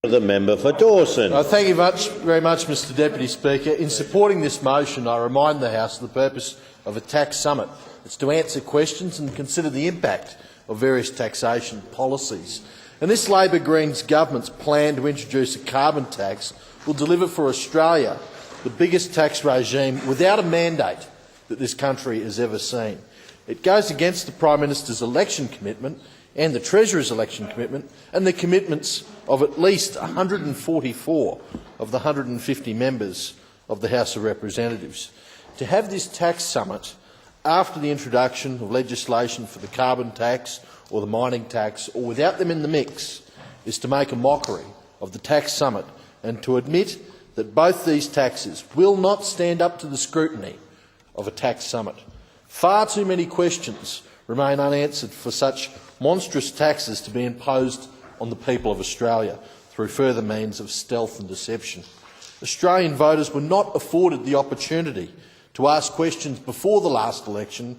The member for Dawson. Thank you very much, Mr Deputy Speaker. In supporting this motion, I remind the House of the purpose of a tax summit. It's to answer questions and consider the impact of various taxation policies. And this Labor Greens government's plan to introduce a carbon tax will deliver for Australia the biggest tax regime without a mandate that this country has ever seen. It goes against the Prime Minister's election commitment and the Treasurer's election commitment and the commitments of at least 144 of the 150 members of the House of Representatives. To have this tax summit after the introduction of legislation for the carbon tax or the mining tax, or without them in the mix, is to make a mockery of the tax summit and to admit that both these taxes will not stand up to the scrutiny of a tax summit. Far too many questions remain unanswered for such monstrous taxes to be imposed on the people of Australia through further means of stealth and deception. Australian voters were not afforded the opportunity to ask questions before the last election,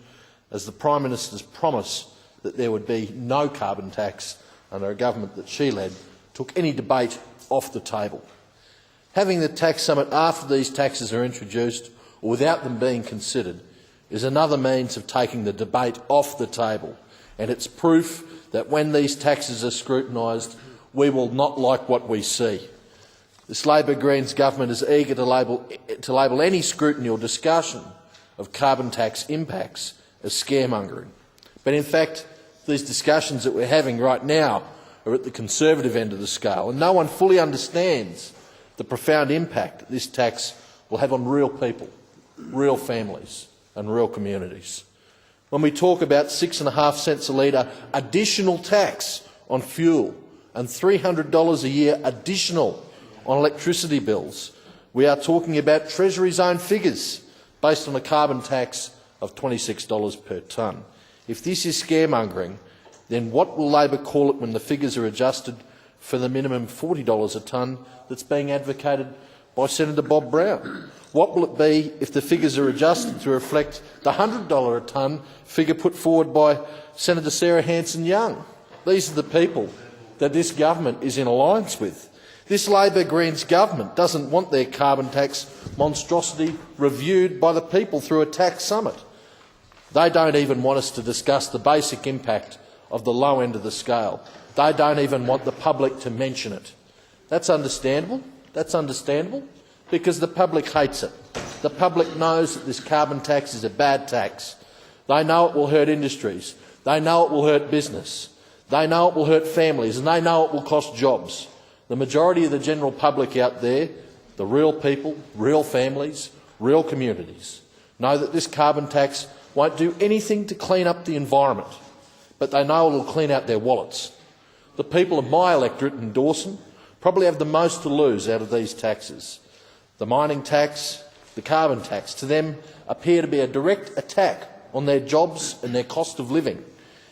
as the Prime Minister's promise that there would be no carbon tax under a government that she led took any debate off the table. Having the tax summit after these taxes are introduced or without them being considered is another means of taking the debate off the table, and it's proof that when these taxes are scrutinised, we will not like what we see. This Labor Greens government is eager to label any scrutiny or discussion of carbon tax impacts as scaremongering. But in fact, these discussions that we're having right now are at the Conservative end of the scale, and no one fully understands the profound impact that this tax will have on real people, real families and real communities. When we talk about 6.5 cents a litre additional tax on fuel and $300 a year additional on electricity bills, we are talking about Treasury's own figures based on a carbon tax of $26 per tonne. If this is scaremongering, then what will Labor call it when the figures are adjusted for the minimum $40 a tonne that's being advocated by Senator Bob Brown? What will it be if the figures are adjusted to reflect the $100 a tonne figure put forward by Senator Sarah Hanson-Young? These are the people that this government is in alliance with. This Labor Greens government doesn't want their carbon tax monstrosity reviewed by the people through a tax summit. They don't even want us to discuss the basic impact of the low end of the scale. They don't even want the public to mention it. That's understandable. That's understandable, because the public hates it. The public knows that this carbon tax is a bad tax. They know it will hurt industries. They know it will hurt business. They know it will hurt families, and they know it will cost jobs. The majority of the general public out there, the real people, real families, real communities, know that this carbon tax won't do anything to clean up the environment, but they know it will clean out their wallets. The people of my electorate in Dawson probably have the most to lose out of these taxes. The mining tax, the carbon tax, to them appear to be a direct attack on their jobs and their cost of living.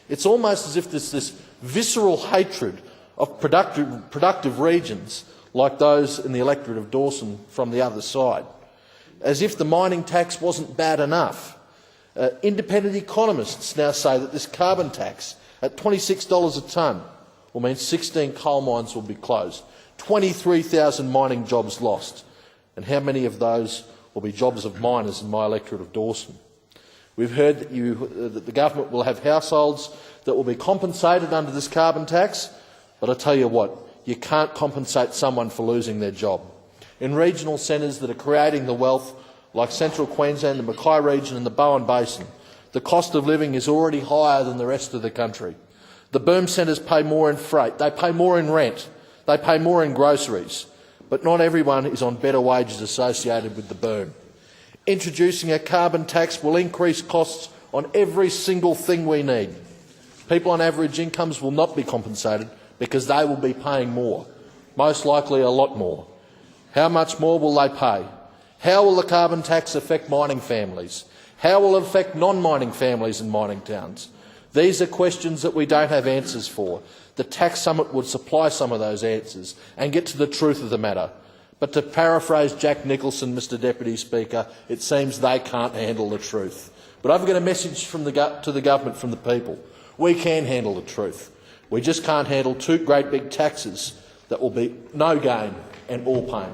It's almost as if there's this visceral hatred of productive regions like those in the electorate of Dawson from the other side, as if the mining tax wasn't bad enough. Independent economists now say that this carbon tax at $26 a tonne will mean 16 coal mines will be closed, 23,000 mining jobs lost. And how many of those will be jobs of miners in my electorate of Dawson? We've heard that the government will have households that will be compensated under this carbon tax, but I tell you what, you can't compensate someone for losing their job. In regional centres that are creating the wealth, like Central Queensland, the Mackay region and the Bowen Basin, the cost of living is already higher than the rest of the country. The boom centres pay more in freight, they pay more in rent, they pay more in groceries, but not everyone is on better wages associated with the boom. Introducing a carbon tax will increase costs on every single thing we need. People on average incomes will not be compensated because they will be paying more, most likely a lot more. How much more will they pay? How will the carbon tax affect mining families? How will it affect non-mining families in mining towns? These are questions that we don't have answers for. The tax summit would supply some of those answers and get to the truth of the matter. But to paraphrase Jack Nicholson, Mr Deputy Speaker, it seems they can't handle the truth. But I've got a message to the government from the people. We can handle the truth. We just can't handle two great big taxes that will be no gain and all pain.